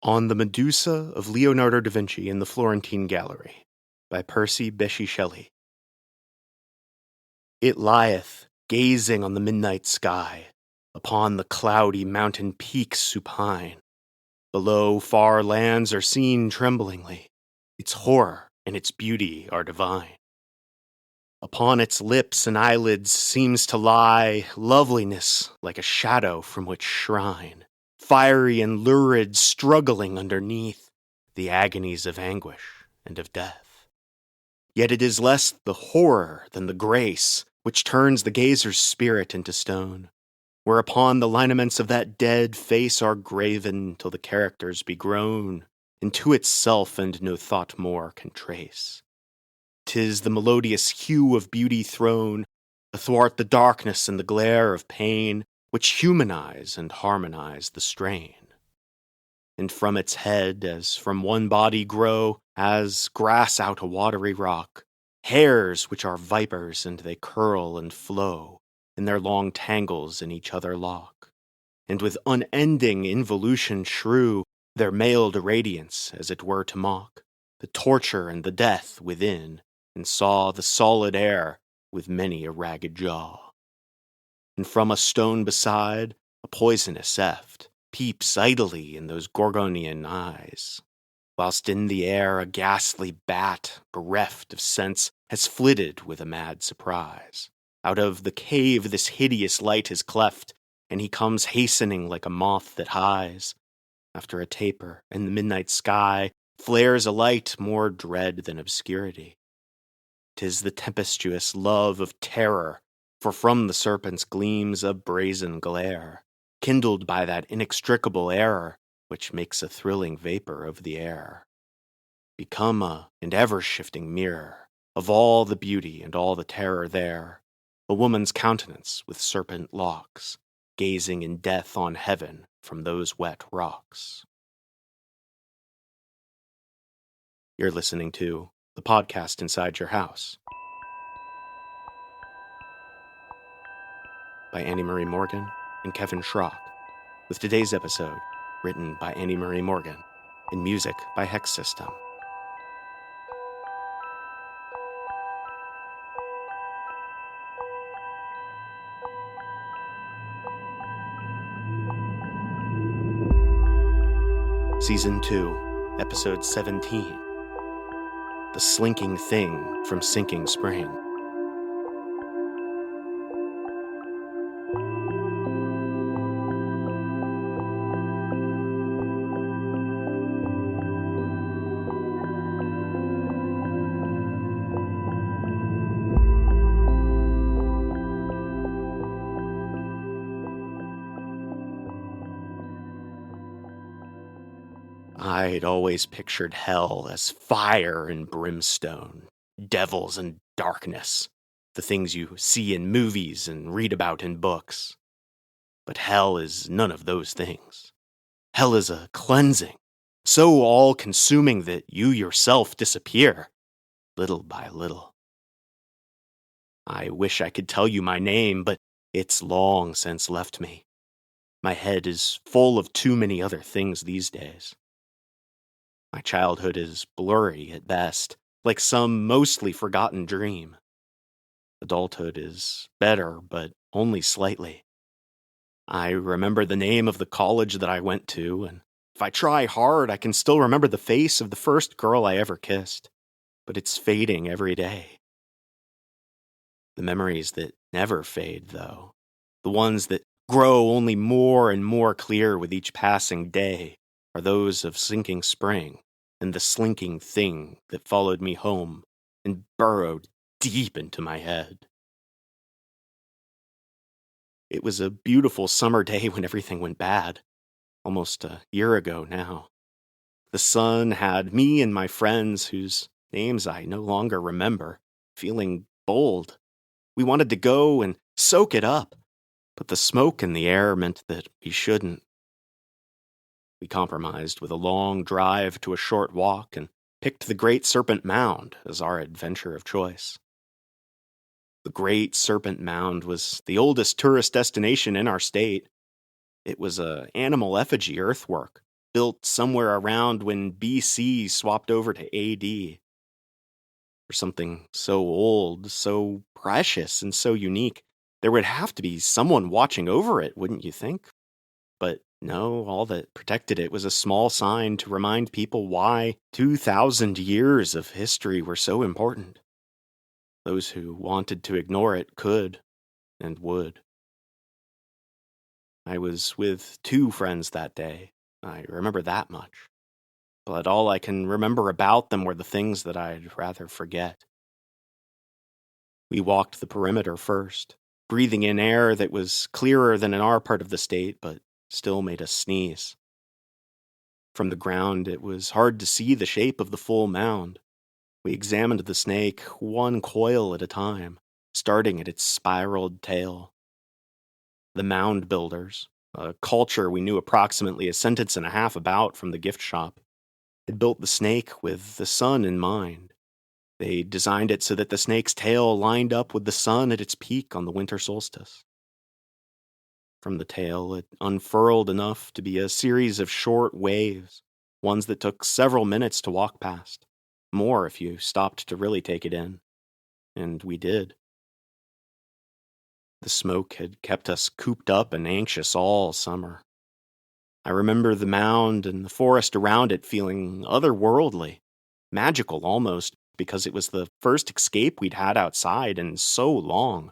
On the Medusa of Leonardo da Vinci in the Florentine Gallery, by Percy Bysshe Shelley. It lieth, gazing on the midnight sky, upon the cloudy mountain peaks supine. Below, far lands are seen tremblingly, its horror and its beauty are divine. Upon its lips and eyelids seems to lie loveliness like a shadow from which shrine, fiery and lurid struggling underneath the agonies of anguish and of death. Yet it is less the horror than the grace which turns the gazer's spirit into stone, whereupon the lineaments of that dead face are graven till the characters be grown into itself and no thought more can trace. 'Tis the melodious hue of beauty thrown athwart the darkness and the glare of pain, which humanize and harmonize the strain. And from its head, as from one body grow, as grass out a watery rock, hairs which are vipers, and they curl and flow, and their long tangles in each other lock, and with unending involution shrew their mailed radiance, as it were to mock the torture and the death within, and saw the solid air with many a ragged jaw. And from a stone beside, a poisonous eft peeps idly in those Gorgonian eyes, whilst in the air a ghastly bat, bereft of sense, has flitted with a mad surprise. Out of the cave this hideous light is cleft, and he comes hastening like a moth that hies after a taper, and the midnight sky flares a light more dread than obscurity. 'Tis the tempestuous love of terror, for from the serpent's gleams a brazen glare, kindled by that inextricable error which makes a thrilling vapor of the air, become a and ever-shifting mirror of all the beauty and all the terror there, a woman's countenance with serpent locks, gazing in death on heaven from those wet rocks. You're listening to the podcast inside your house by Annie Marie Morgan and Kevin Schrock, with today's episode written by Annie Marie Morgan and music by Hex System. Season 2, Episode 17, The Slinking Thing from Sinking Spring. I'd always pictured hell as fire and brimstone, devils and darkness, the things you see in movies and read about in books. But hell is none of those things. Hell is a cleansing, so all-consuming that you yourself disappear, little by little. I wish I could tell you my name, but it's long since left me. My head is full of too many other things these days. My childhood is blurry at best, like some mostly forgotten dream. Adulthood is better, but only slightly. I remember the name of the college that I went to, and if I try hard, I can still remember the face of the first girl I ever kissed, but it's fading every day. The memories that never fade, though, the ones that grow only more and more clear with each passing day, are those of Sinking Spring and the slinking thing that followed me home and burrowed deep into my head. It was a beautiful summer day when everything went bad, almost a year ago now. The sun had me and my friends, whose names I no longer remember, feeling bold. We wanted to go and soak it up, but the smoke in the air meant that we shouldn't. We compromised with a long drive to a short walk and picked the Great Serpent Mound as our adventure of choice. The Great Serpent Mound was the oldest tourist destination in our state. It was an animal effigy earthwork, built somewhere around when BC swapped over to AD. For something so old, so precious, and so unique, there would have to be someone watching over it, wouldn't you think? But no, all that protected it was a small sign to remind people why 2,000 years of history were so important. Those who wanted to ignore it could and would. I was with 2 friends that day. I remember that much. But all I can remember about them were the things that I'd rather forget. We walked the perimeter first, breathing in air that was clearer than in our part of the state, but still made us sneeze. From the ground, it was hard to see the shape of the full mound. We examined the snake one coil at a time, starting at its spiraled tail. The mound builders, a culture we knew approximately a sentence and a half about from the gift shop, had built the snake with the sun in mind. They designed it so that the snake's tail lined up with the sun at its peak on the winter solstice. From the tail, it unfurled enough to be a series of short waves, ones that took several minutes to walk past, more if you stopped to really take it in. And we did. The smoke had kept us cooped up and anxious all summer. I remember the mound and the forest around it feeling otherworldly, magical almost, because it was the first escape we'd had outside in so long.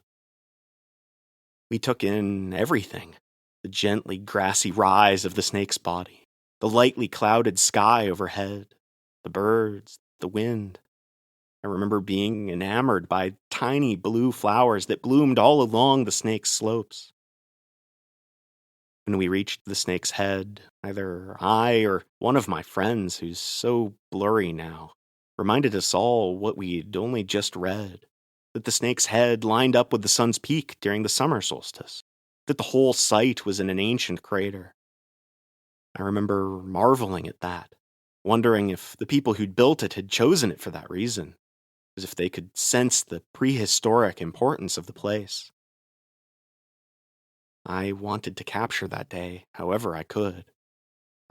We took in everything: the gently grassy rise of the snake's body, the lightly clouded sky overhead, the birds, the wind. I remember being enamored by tiny blue flowers that bloomed all along the snake's slopes. When we reached the snake's head, either I or one of my friends, who's so blurry now, reminded us all what we'd only just read: that the snake's head lined up with the sun's peak during the summer solstice, that the whole site was in an ancient crater. I remember marveling at that, wondering if the people who'd built it had chosen it for that reason, as if they could sense the prehistoric importance of the place. I wanted to capture that day however I could.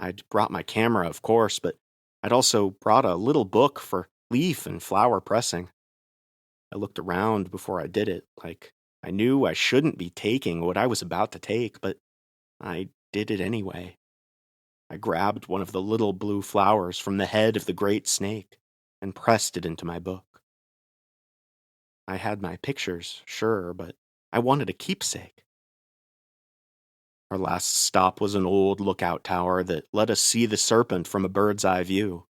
I'd brought my camera, of course, but I'd also brought a little book for leaf and flower pressing. I looked around before I did it, like I knew I shouldn't be taking what I was about to take, but I did it anyway. I grabbed one of the little blue flowers from the head of the great snake and pressed it into my book. I had my pictures, sure, but I wanted a keepsake. Our last stop was an old lookout tower that let us see the serpent from a bird's eye view.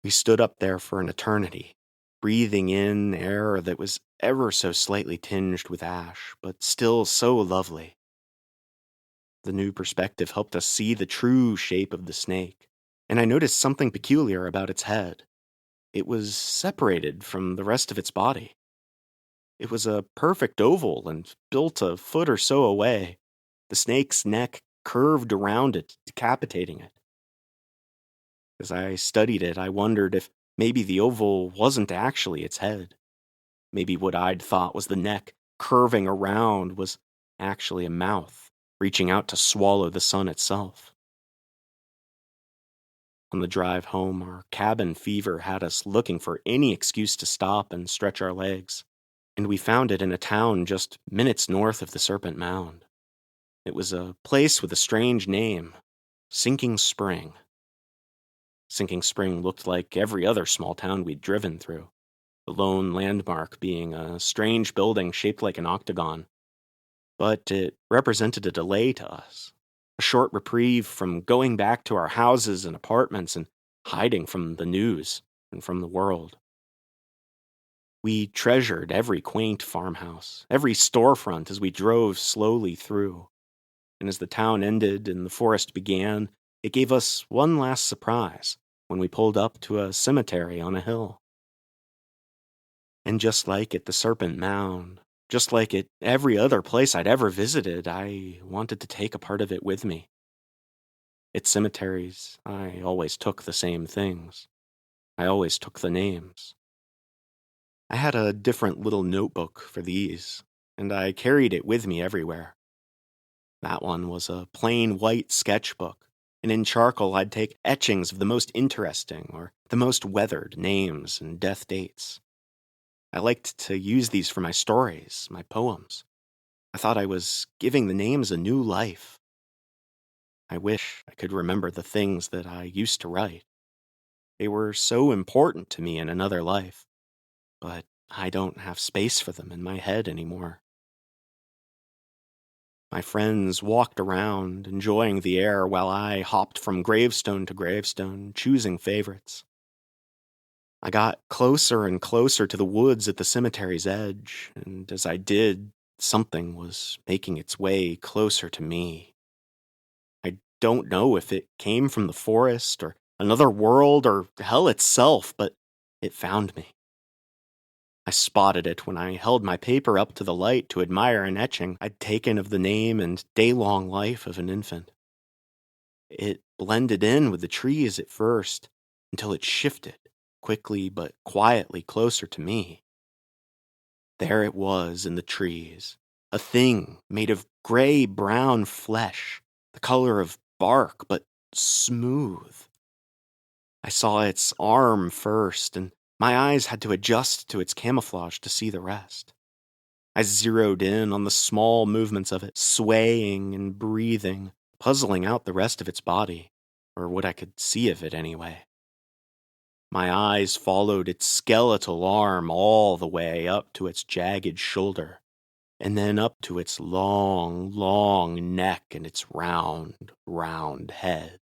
We stood up there for an eternity, breathing in air that was ever so slightly tinged with ash, but still so lovely. The new perspective helped us see the true shape of the snake, and I noticed something peculiar about its head. It was separated from the rest of its body. It was a perfect oval and built a foot or so away, the snake's neck curved around it, decapitating it. As I studied it, I wondered if maybe the oval wasn't actually its head. Maybe what I'd thought was the neck curving around was actually a mouth, reaching out to swallow the sun itself. On the drive home, our cabin fever had us looking for any excuse to stop and stretch our legs, and we found it in a town just minutes north of the Serpent Mound. It was a place with a strange name: Sinking Spring. Sinking Spring looked like every other small town we'd driven through, the lone landmark being a strange building shaped like an octagon. But it represented a delay to us, a short reprieve from going back to our houses and apartments and hiding from the news and from the world. We treasured every quaint farmhouse, every storefront as we drove slowly through. And as the town ended and the forest began, it gave us one last surprise when we pulled up to a cemetery on a hill. And just like at the Serpent Mound, just like at every other place I'd ever visited, I wanted to take a part of it with me. At cemeteries, I always took the same things. I always took the names. I had a different little notebook for these, and I carried it with me everywhere. That one was a plain white sketchbook, and in charcoal I'd take etchings of the most interesting or the most weathered names and death dates. I liked to use these for my stories, my poems. I thought I was giving the names a new life. I wish I could remember the things that I used to write. They were so important to me in another life, but I don't have space for them in my head anymore. My friends walked around, enjoying the air, while I hopped from gravestone to gravestone, choosing favorites. I got closer and closer to the woods at the cemetery's edge, and as I did, something was making its way closer to me. I don't know if it came from the forest, or another world, or hell itself, but it found me. I spotted it when I held my paper up to the light to admire an etching I'd taken of the name and day-long life of an infant. It blended in with the trees at first, until it shifted, quickly but quietly closer to me. There it was in the trees, a thing made of gray-brown flesh, the color of bark, but smooth. I saw its arm first, and my eyes had to adjust to its camouflage to see the rest. I zeroed in on the small movements of it, swaying and breathing, puzzling out the rest of its body, or what I could see of it anyway. My eyes followed its skeletal arm all the way up to its jagged shoulder, and then up to its long, long neck and its round, round head.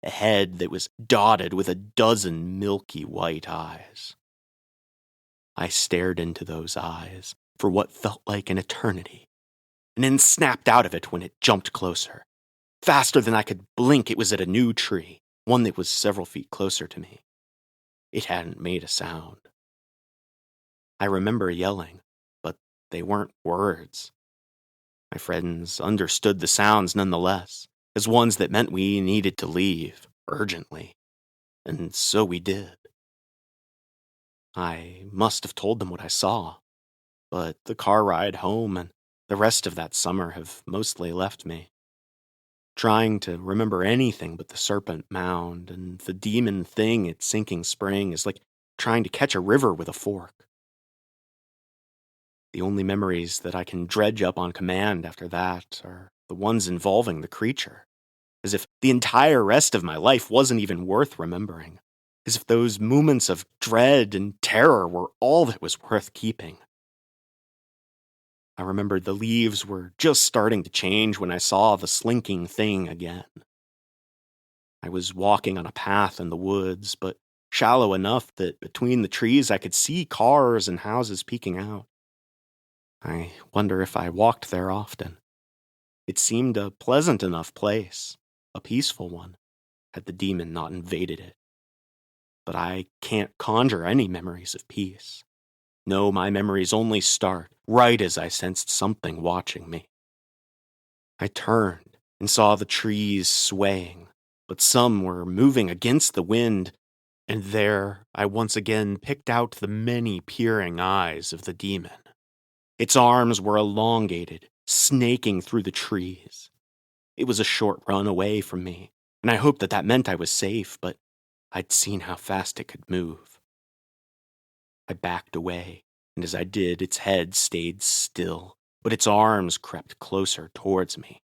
A head that was dotted with a dozen milky white eyes. I stared into those eyes for what felt like an eternity, and then snapped out of it when it jumped closer. Faster than I could blink, it was at a new tree, one that was several feet closer to me. It hadn't made a sound. I remember yelling, but they weren't words. My friends understood the sounds nonetheless, as ones that meant we needed to leave, urgently. And so we did. I must have told them what I saw, but the car ride home and the rest of that summer have mostly left me. Trying to remember anything but the serpent mound and the demon thing at Sinking Spring is like trying to catch a river with a fork. The only memories that I can dredge up on command after that are the ones involving the creature, as if the entire rest of my life wasn't even worth remembering, as if those moments of dread and terror were all that was worth keeping. I remembered the leaves were just starting to change when I saw the slinking thing again. I was walking on a path in the woods, but shallow enough that between the trees I could see cars and houses peeking out. I wonder if I walked there often. It seemed a pleasant enough place, a peaceful one, had the demon not invaded it. But I can't conjure any memories of peace. No, my memories only start right as I sensed something watching me. I turned and saw the trees swaying, but some were moving against the wind, and there I once again picked out the many peering eyes of the demon. Its arms were elongated, snaking through the trees. It was a short run away from me, and I hoped that meant I was safe, but I'd seen how fast it could move. I backed away, and as I did, its head stayed still, but its arms crept closer towards me.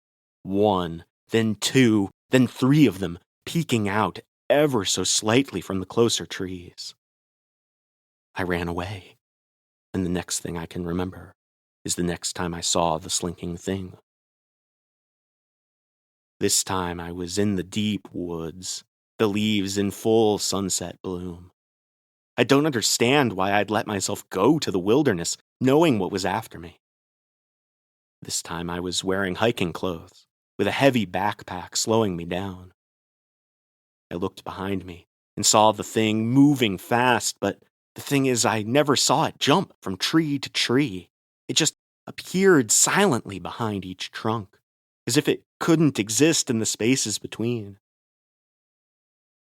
One, then two, then three of them, peeking out ever so slightly from the closer trees. I ran away, and the next thing I can remember is the next time I saw the slinking thing. This time I was in the deep woods, the leaves in full sunset bloom. I don't understand why I'd let myself go to the wilderness, knowing what was after me. This time I was wearing hiking clothes, with a heavy backpack slowing me down. I looked behind me and saw the thing moving fast, but the thing is I never saw it jump from tree to tree. It just appeared silently behind each trunk, as if it couldn't exist in the spaces between.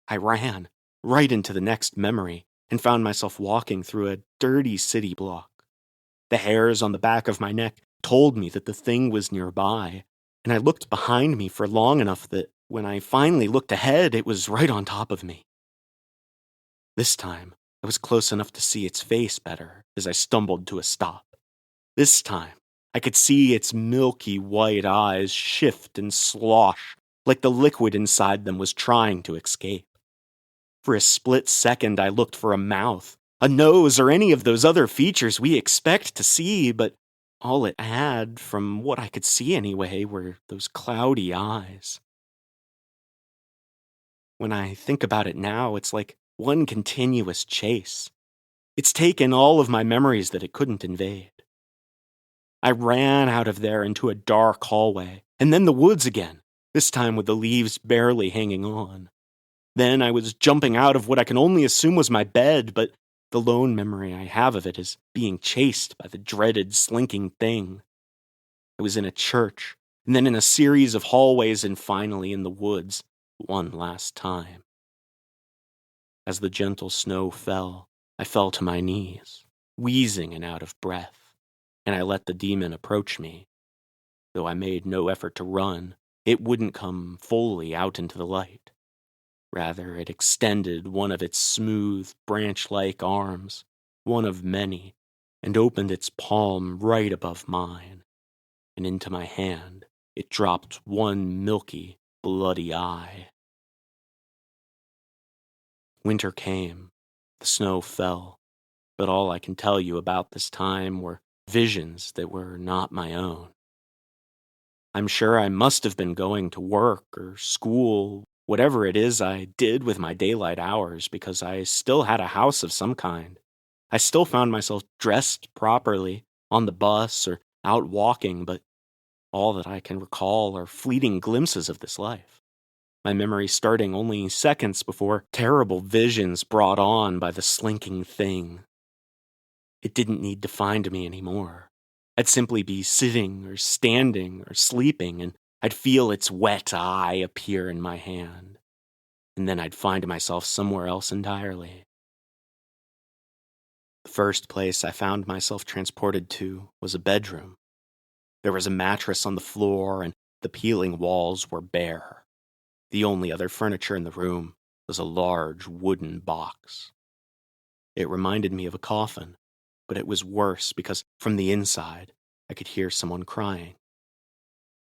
I ran right into the next memory and found myself walking through a dirty city block. The hairs on the back of my neck told me that the thing was nearby, and I looked behind me for long enough that when I finally looked ahead, it was right on top of me. This time, I was close enough to see its face better as I stumbled to a stop. This time, I could see its milky white eyes shift and slosh like the liquid inside them was trying to escape. For a split second, I looked for a mouth, a nose, or any of those other features we expect to see, but all it had, from what I could see anyway, were those cloudy eyes. When I think about it now, it's like one continuous chase. It's taken all of my memories that it couldn't invade. I ran out of there into a dark hallway, and then the woods again, this time with the leaves barely hanging on. Then I was jumping out of what I can only assume was my bed, but the lone memory I have of it is being chased by the dreaded slinking thing. I was in a church, and then in a series of hallways, and finally in the woods, one last time. As the gentle snow fell, I fell to my knees, wheezing and out of breath, and I let the demon approach me. Though I made no effort to run, it wouldn't come fully out into the light. Rather, it extended one of its smooth, branch-like arms, one of many, and opened its palm right above mine. And into my hand, it dropped one milky, bloody eye. Winter came, the snow fell, but all I can tell you about this time were visions that were not my own. I'm sure I must have been going to work or school, whatever it is I did with my daylight hours, because I still had a house of some kind. I still found myself dressed properly, on the bus or out walking, but all that I can recall are fleeting glimpses of this life. My memory starting only seconds before terrible visions brought on by the slinking thing. It didn't need to find me anymore. I'd simply be sitting or standing or sleeping, and I'd feel its wet eye appear in my hand. And then I'd find myself somewhere else entirely. The first place I found myself transported to was a bedroom. There was a mattress on the floor, and the peeling walls were bare. The only other furniture in the room was a large wooden box. It reminded me of a coffin, but it was worse because from the inside, I could hear someone crying.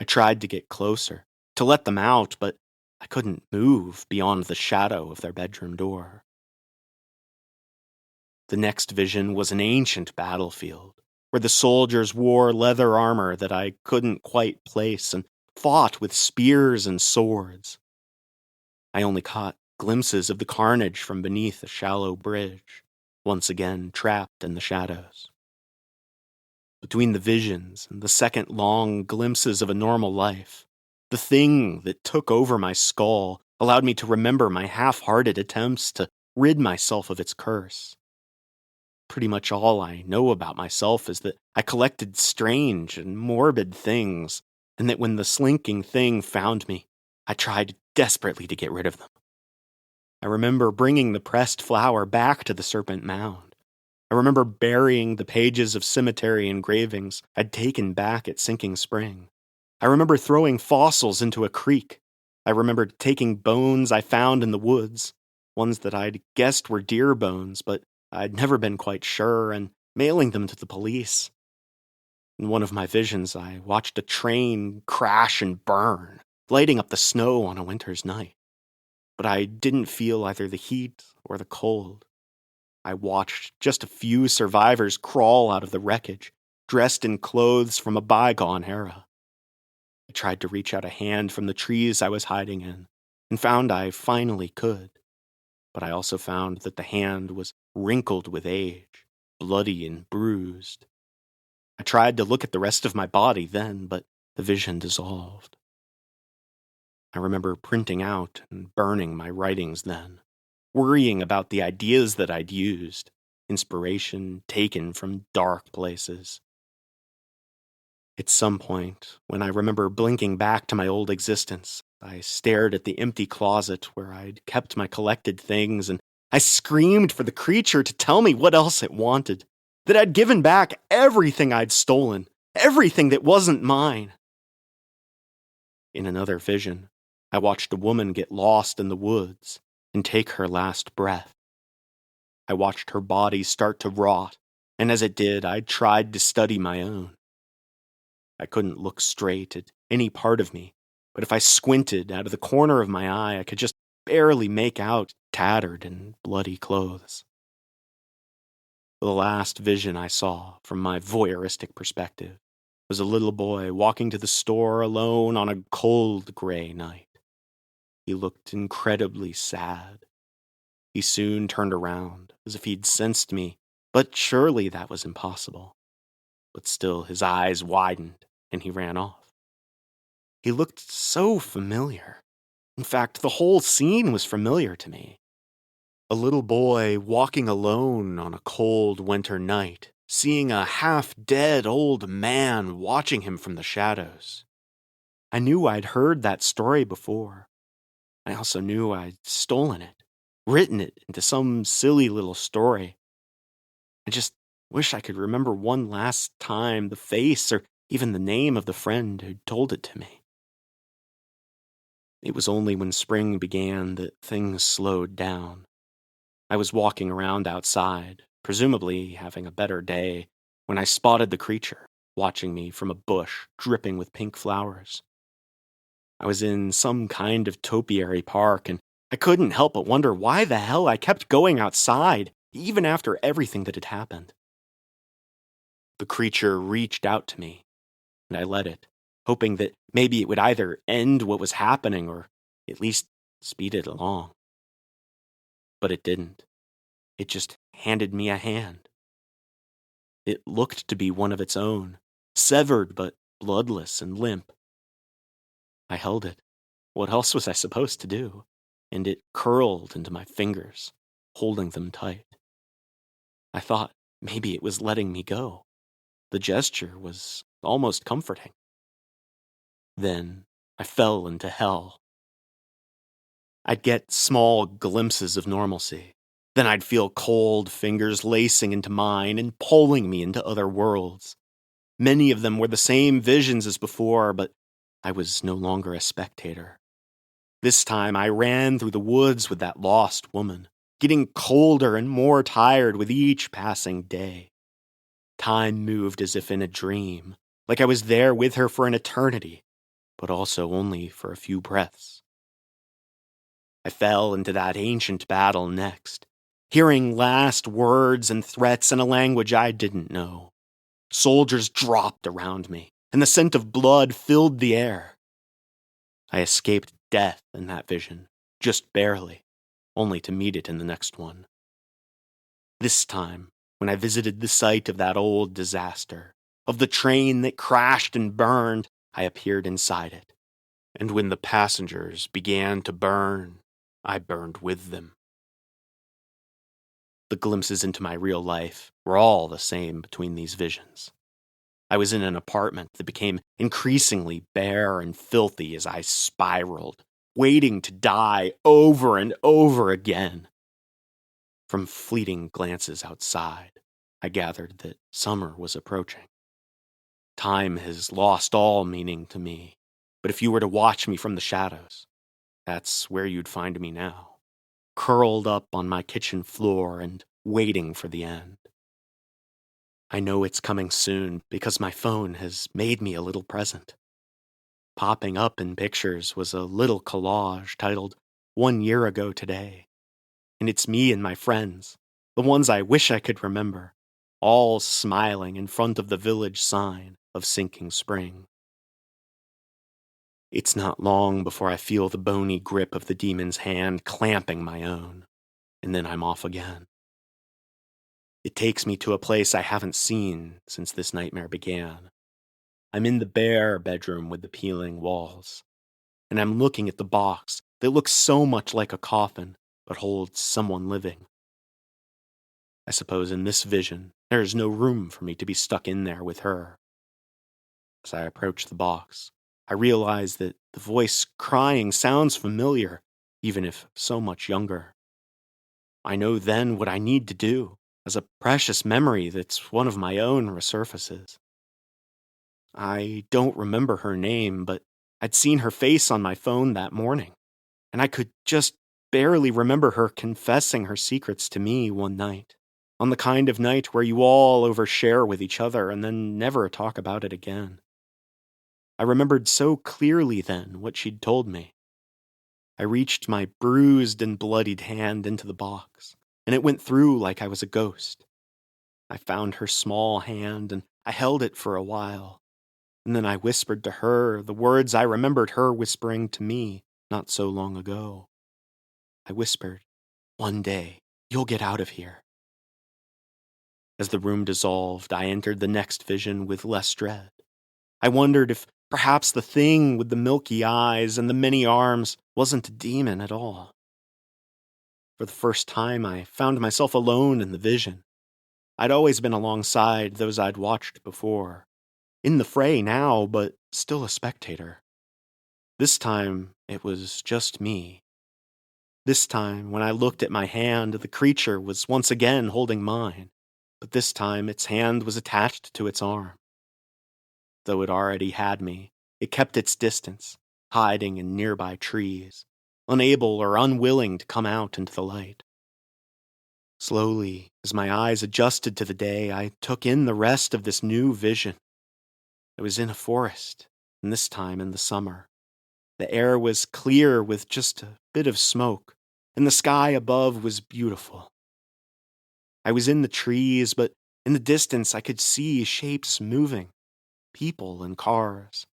I tried to get closer, to let them out, but I couldn't move beyond the shadow of their bedroom door. The next vision was an ancient battlefield, where the soldiers wore leather armor that I couldn't quite place and fought with spears and swords. I only caught glimpses of the carnage from beneath a shallow bridge, once again trapped in the shadows. Between the visions and the second long glimpses of a normal life, the thing that took over my skull allowed me to remember my half-hearted attempts to rid myself of its curse. Pretty much all I know about myself is that I collected strange and morbid things, and that when the slinking thing found me, I tried desperately to get rid of them. I remember bringing the pressed flower back to the serpent mound. I remember burying the pages of cemetery engravings I'd taken back at Sinking Spring. I remember throwing fossils into a creek. I remember taking bones I found in the woods, ones that I'd guessed were deer bones, but I'd never been quite sure, and mailing them to the police. In one of my visions, I watched a train crash and burn, lighting up the snow on a winter's night. But I didn't feel either the heat or the cold. I watched just a few survivors crawl out of the wreckage, dressed in clothes from a bygone era. I tried to reach out a hand from the trees I was hiding in, and found I finally could. But I also found that the hand was wrinkled with age, bloody and bruised. I tried to look at the rest of my body then, but the vision dissolved. I remember printing out and burning my writings then, worrying about the ideas that I'd used, inspiration taken from dark places. At some point, when I remember blinking back to my old existence, I stared at the empty closet where I'd kept my collected things, and I screamed for the creature to tell me what else it wanted, that I'd given back everything I'd stolen, everything that wasn't mine. In another vision, I watched a woman get lost in the woods and take her last breath. I watched her body start to rot, and as it did, I tried to study my own. I couldn't look straight at any part of me, but if I squinted out of the corner of my eye, I could just barely make out tattered and bloody clothes. The last vision I saw, from my voyeuristic perspective, was a little boy walking to the store alone on a cold gray night. He looked incredibly sad. He soon turned around, as if he'd sensed me, but surely that was impossible. But still his eyes widened, and he ran off. He looked so familiar. In fact, the whole scene was familiar to me. A little boy walking alone on a cold winter night, seeing a half-dead old man watching him from the shadows. I knew I'd heard that story before. I also knew I'd stolen it, written it into some silly little story. I just wish I could remember one last time the face or even the name of the friend who'd told it to me. It was only when spring began that things slowed down. I was walking around outside, presumably having a better day, when I spotted the creature, watching me from a bush dripping with pink flowers. I was in some kind of topiary park, and I couldn't help but wonder why the hell I kept going outside, even after everything that had happened. The creature reached out to me, and I let it, hoping that maybe it would either end what was happening or at least speed it along. But it didn't. It just handed me a hand. It looked to be one of its own, severed but bloodless and limp. I held it. What else was I supposed to do? And it curled into my fingers, holding them tight. I thought maybe it was letting me go. The gesture was almost comforting. Then I fell into hell. I'd get small glimpses of normalcy. Then I'd feel cold fingers lacing into mine and pulling me into other worlds. Many of them were the same visions as before, but I was no longer a spectator. This time I ran through the woods with that lost woman, getting colder and more tired with each passing day. Time moved as if in a dream, like I was there with her for an eternity, but also only for a few breaths. I fell into that ancient battle next, hearing last words and threats in a language I didn't know. Soldiers dropped around me, and the scent of blood filled the air. I escaped death in that vision, just barely, only to meet it in the next one. This time, when I visited the site of that old disaster, of the train that crashed and burned, I appeared inside it. And when the passengers began to burn, I burned with them. The glimpses into my real life were all the same between these visions. I was in an apartment that became increasingly bare and filthy as I spiraled, waiting to die over and over again. From fleeting glances outside, I gathered that summer was approaching. Time has lost all meaning to me, but if you were to watch me from the shadows, that's where you'd find me now, curled up on my kitchen floor and waiting for the end. I know it's coming soon because my phone has made me a little present. Popping up in pictures was a little collage titled 1 year ago today. And it's me and my friends, the ones I wish I could remember, all smiling in front of the village sign of Sinking Spring. It's not long before I feel the bony grip of the demon's hand clamping my own, and then I'm off again. It takes me to a place I haven't seen since this nightmare began. I'm in the bare bedroom with the peeling walls, and I'm looking at the box that looks so much like a coffin, but holds someone living. I suppose in this vision, there is no room for me to be stuck in there with her. As I approach the box, I realize that the voice crying sounds familiar, even if so much younger. I know then what I need to do, as a precious memory that's one of my own resurfaces. I don't remember her name, but I'd seen her face on my phone that morning, and I could just barely remember her confessing her secrets to me one night, on the kind of night where you all overshare with each other and then never talk about it again. I remembered so clearly then what she'd told me. I reached my bruised and bloodied hand into the box, and it went through like I was a ghost. I found her small hand, and I held it for a while, and then I whispered to her the words I remembered her whispering to me not so long ago. I whispered, "One day, you'll get out of here." As the room dissolved, I entered the next vision with less dread. I wondered if perhaps the thing with the milky eyes and the many arms wasn't a demon at all. For the first time, I found myself alone in the vision. I'd always been alongside those I'd watched before, in the fray now, but still a spectator. This time, it was just me. This time, when I looked at my hand, the creature was once again holding mine, but this time its hand was attached to its arm. Though it already had me, it kept its distance, hiding in nearby trees, unable or unwilling to come out into the light. Slowly, as my eyes adjusted to the day, I took in the rest of this new vision. I was in a forest, and this time in the summer. The air was clear with just a bit of smoke, and the sky above was beautiful. I was in the trees, but in the distance I could see shapes moving, people and cars.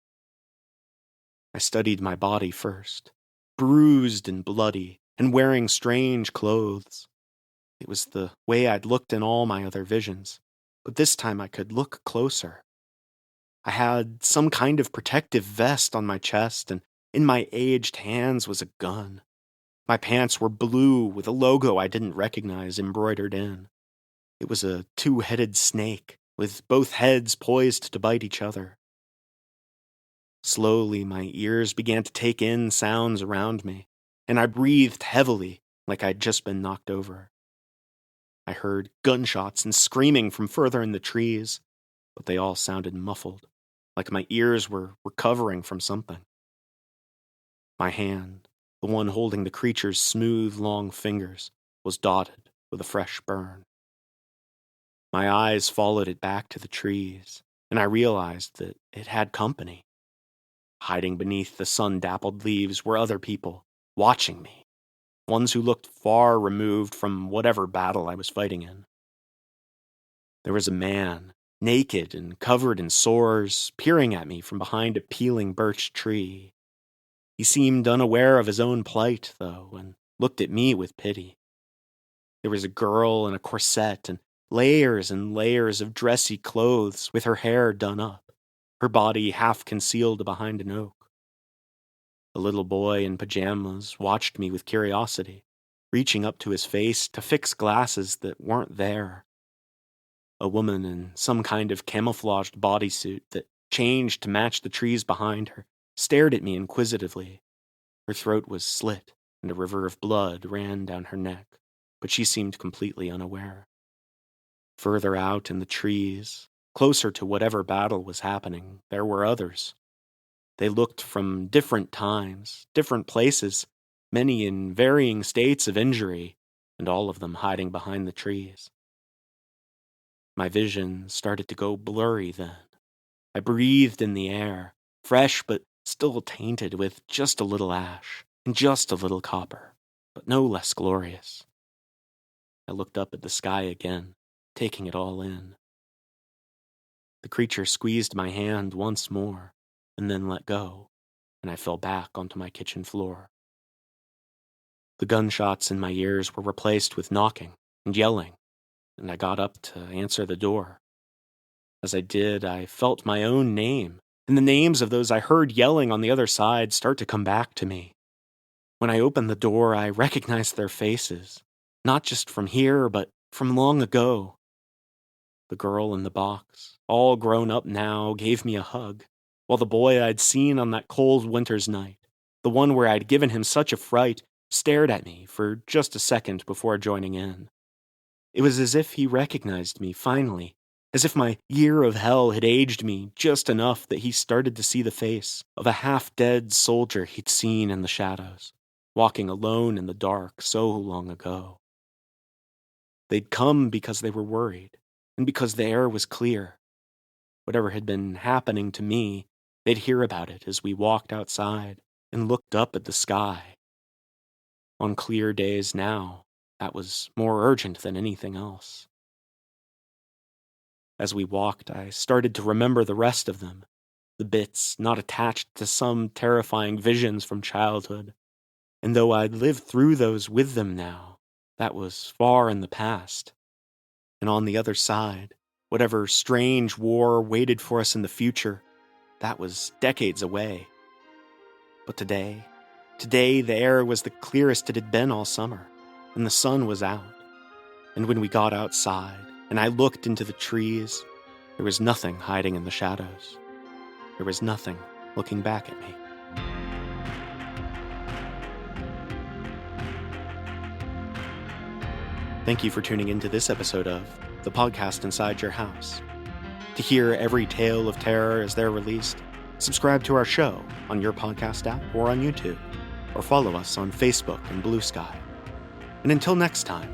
I studied my body first, bruised and bloody, and wearing strange clothes. It was the way I'd looked in all my other visions, but this time I could look closer. I had some kind of protective vest on my chest, and in my aged hands was a gun. My pants were blue with a logo I didn't recognize embroidered in. It was a two-headed snake, with both heads poised to bite each other. Slowly, my ears began to take in sounds around me, and I breathed heavily like I'd just been knocked over. I heard gunshots and screaming from further in the trees, but they all sounded muffled, like my ears were recovering from something. My hand, the one holding the creature's smooth, long fingers, was dotted with a fresh burn. My eyes followed it back to the trees, and I realized that it had company. Hiding beneath the sun-dappled leaves were other people, watching me, ones who looked far removed from whatever battle I was fighting in. There was a man, naked and covered in sores, peering at me from behind a peeling birch tree. He seemed unaware of his own plight, though, and looked at me with pity. There was a girl in a corset and layers of dressy clothes with her hair done up, her body half concealed behind an oak. A little boy in pajamas watched me with curiosity, reaching up to his face to fix glasses that weren't there. A woman in some kind of camouflaged bodysuit that changed to match the trees behind her stared at me inquisitively. Her throat was slit, and a river of blood ran down her neck, but she seemed completely unaware. Further out in the trees, closer to whatever battle was happening, there were others. They looked from different times, different places, many in varying states of injury, and all of them hiding behind the trees. My vision started to go blurry then. I breathed in the air, fresh but still tainted with just a little ash and just a little copper, but no less glorious. I looked up at the sky again, taking it all in. The creature squeezed my hand once more, and then let go, and I fell back onto my kitchen floor. The gunshots in my ears were replaced with knocking and yelling, and I got up to answer the door. As I did, I felt my own name, and the names of those I heard yelling on the other side start to come back to me. When I opened the door, I recognized their faces, not just from here, but from long ago. The girl in the box, all grown up now, gave me a hug, while the boy I'd seen on that cold winter's night, the one where I'd given him such a fright, stared at me for just a second before joining in. It was as if he recognized me, finally, as if my year of hell had aged me just enough that he started to see the face of a half-dead soldier he'd seen in the shadows, walking alone in the dark so long ago. They'd come because they were worried, and because the air was clear. Whatever had been happening to me, they'd hear about it as we walked outside and looked up at the sky. On clear days now, that was more urgent than anything else. As we walked, I started to remember the rest of them, the bits not attached to some terrifying visions from childhood. And though I'd lived through those with them now, that was far in the past. And on the other side, whatever strange war waited for us in the future, that was decades away. But today the air was the clearest it had been all summer, and the sun was out. And when we got outside, and I looked into the trees, there was nothing hiding in the shadows. There was nothing looking back at me. Thank you for tuning into this episode of The Podcast Inside Your House. To hear every tale of terror as they're released, subscribe to our show on your podcast app or on YouTube, or follow us on Facebook and Blue Sky. And until next time,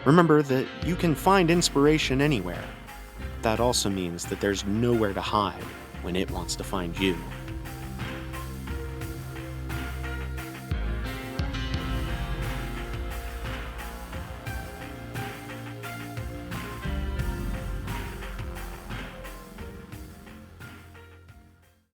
remember that you can find inspiration anywhere. That also means that there's nowhere to hide when it wants to find you.